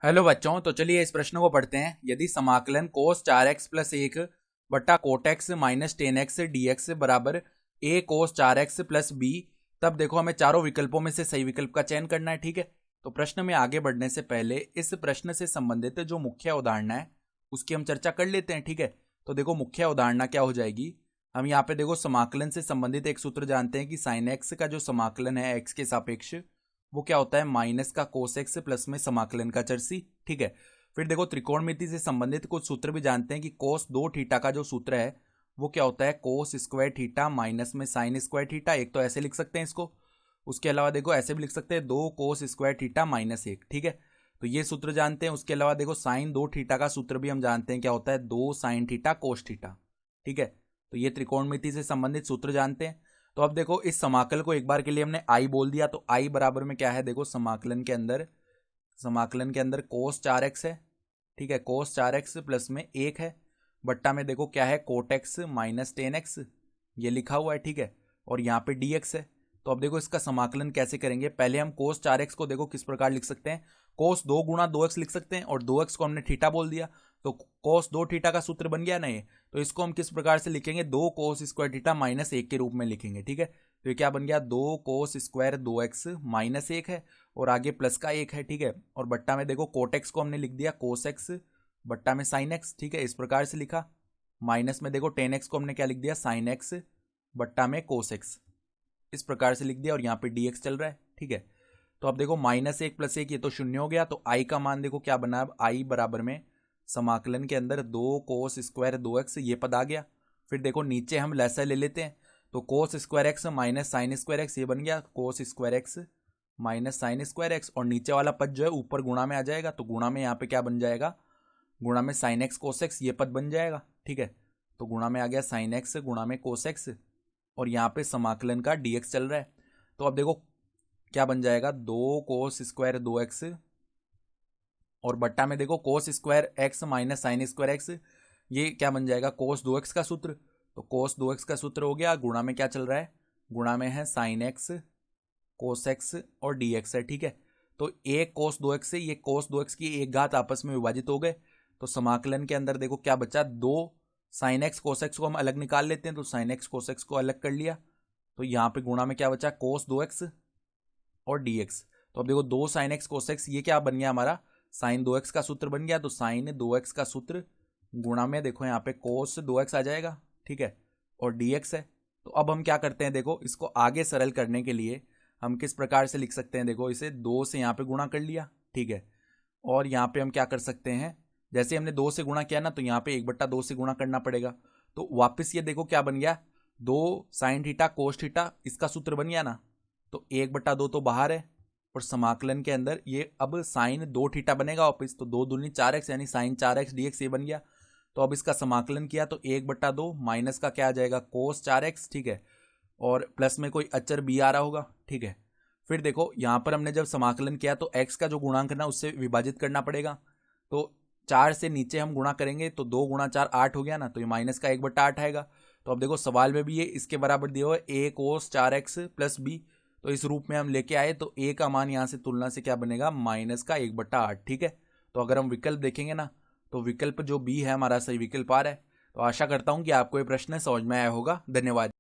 Hello बच्चों, तो चलिए इस प्रश्न को पढ़ते हैं। यदि समाकलन कोस 4x प्लस 1 बट्टा cot x minus 10x dx बराबर a cos 4x plus b, तब देखो हमें चारों विकल्पों में से सही विकल्प का चयन करना है। ठीक है, तो प्रश्न में आगे बढ़ने से पहले इस प्रश्न से संबंधित जो मुख्य अवधारणा है उसकी हम चर्चा कर लेते हैं। ठीक है, तो देखो मुख्य अवधारणा क्या हो जाएगी। हम यहाँ पे देखो समाकलन से संबंधित एक सूत्र जानते हैं कि साइन एक्स का जो समाकलन है एक्स के सापेक्ष, वो क्या होता है माइनस का कोस एक्स प्लस में समाकलन का चर सी। ठीक है, फिर देखो त्रिकोणमिति से संबंधित कुछ सूत्र भी जानते हैं कि कोस 2 थीटा का जो सूत्र है वो क्या होता है कोस स्क्वायर थीटा माइनस में साइन स्क्वायर थीटा। एक तो ऐसे लिख सकते हैं इसको, उसके अलावा देखो ऐसे भी लिख सकते हैं 2 कोस स्क्वायर थीटा माइनस 1। ठीक है, तो ये सूत्र जानते हैं। उसके अलावा देखो साइन 2 थीटा का सूत्र भी हम जानते हैं क्या होता है 2 sin थीटा कोस थीटा। ठीक है, तो ये त्रिकोणमिति से संबंधित सूत्र जानते हैं। तो अब देखो इस समाकल को एक बार के लिए हमने आई बोल दिया, तो आई बराबर में क्या है, देखो समाकलन के अंदर कोस 4x है। ठीक है, कोस 4x प्लस में 1 है, बट्टा में देखो क्या है कोट एक्स माइनस 10x, ये लिखा हुआ है। ठीक है, और यहाँ पे dx है। तो अब देखो इसका समाकलन कैसे करेंगे। पहले हम कोस 4x को देखो किस प्रकार लिख सकते हैं, कोस 2 गुणा 2x लिख सकते हैं, और 2x को हमने थीटा बोल दिया, तो कोस 2 थीटा का सूत्र बन गया ना ये। तो इसको हम किस प्रकार से लिखेंगे, 2 कोस स्क्वायर थीटा माइनस 1 के रूप में लिखेंगे। ठीक है, तो ये क्या बन गया 2 कोस स्क्वायर 2x माइनस 1 है, और आगे प्लस का 1 है। ठीक है, और बट्टा में देखो कोट एक्स को हमने लिख दिया कोस एक्स, बट्टा में साइन एक्स। ठीक है, इस प्रकार से लिखा। माइनस में देखो 10x को हमने क्या लिख दिया साइन एक्स, बट्टा में कोस एक्स, इस प्रकार से लिख दिया, और यहाँ पे dx चल रहा है। ठीक है, तो अब देखो -1 + 1 ये तो शून्य हो गया, तो i का मान देखो क्या बना, अब i बराबर में समाकलन के अंदर 2 कोस स्क्वायर 2x ये पद आ गया। फिर देखो नीचे हम लैसा ले लेते हैं, तो cos square x minus sine square x ये बन गया cos square x minus sine square x, और नीचे वाला पद जो है ऊपर गुणा में आ जाएगा, तो गुणा में यहाँ पे क्या बन जाएगा, गुणा में साइन एक्स कोस एक्स ये पद बन जाएगा। ठीक है, तो गुणा में आ गया साइन एक्स गुणा में कोस एक्स, और यहाँ पे समाकलन का dx चल रहा है। तो अब देखो क्या बन जाएगा 2 कोस स्क्वायर 2x, और बट्टा में देखो cos square x minus sine square x, ये क्या बन जाएगा कोस 2x का सूत्र। तो कोस 2x का सूत्र हो गया, गुणा में क्या चल रहा है, गुणा में है साइन एक्स कोस एक्स और dx है। ठीक है, तो एक कोस 2x से ये कोस 2x की एक घात आपस में विभाजित हो गए, तो समाकलन के अंदर देखो क्या बचा, 2 sin x cos x को हम अलग निकाल लेते हैं, तो sin x cos x को अलग कर लिया, तो यहाँ पे गुणा में क्या बचा कोस 2x और dx। तो अब देखो 2 sin x cos x ये क्या बन गया हमारा साइन 2x का सूत्र बन गया, तो साइन 2x का सूत्र गुणा में देखो यहाँ पे कोस 2x आ जाएगा। ठीक है, और dx है। तो अब हम क्या करते हैं, देखो इसको आगे सरल करने के लिए हम किस प्रकार से लिख सकते हैं, देखो इसे 2 से यहाँ पे गुणा कर लिया। ठीक है, और यहाँ पे हम क्या कर सकते हैं, जैसे हमने 2 से गुणा किया ना, तो यहाँ पे 1/2 से गुणा करना पड़ेगा, तो वापस ये देखो क्या बन गया 2 sin थीटा कोस थीटा, इसका सूत्र बन गया ना, तो 1/2 तो बाहर है, और समाकलन के अंदर ये अब साइन 2 थीटा बनेगा वापस, तो 2×2 = 4x यानी साइन 4x dx ये बन गया। तो अब इसका समाकलन किया तो 1/2 माइनस का क्या आ जाएगा कोस 4x। ठीक है, और प्लस में कोई अचर b आ रहा होगा। ठीक है, फिर देखो यहाँ पर हमने जब समाकलन किया तो x का जो गुणांक ना उससे विभाजित करना पड़ेगा, तो 4 से नीचे हम गुणा करेंगे, तो 2 × 4 8 हो गया ना, तो ये माइनस का 1/8 आएगा। तो अब देखो सवाल में भी ये इसके बराबर दिया हुआ है a कोस 4x + b, तो इस रूप में हम लेके आए, तो a का मान यहाँ से तुलना से क्या बनेगा माइनस का 1/8। ठीक है, तो अगर हम विकल्प देखेंगे ना, तो विकल्प जो b है हमारा सही विकल्प आ रहा है। तो आशा करता हूँ कि आपको ये प्रश्न समझ में आया होगा। धन्यवाद।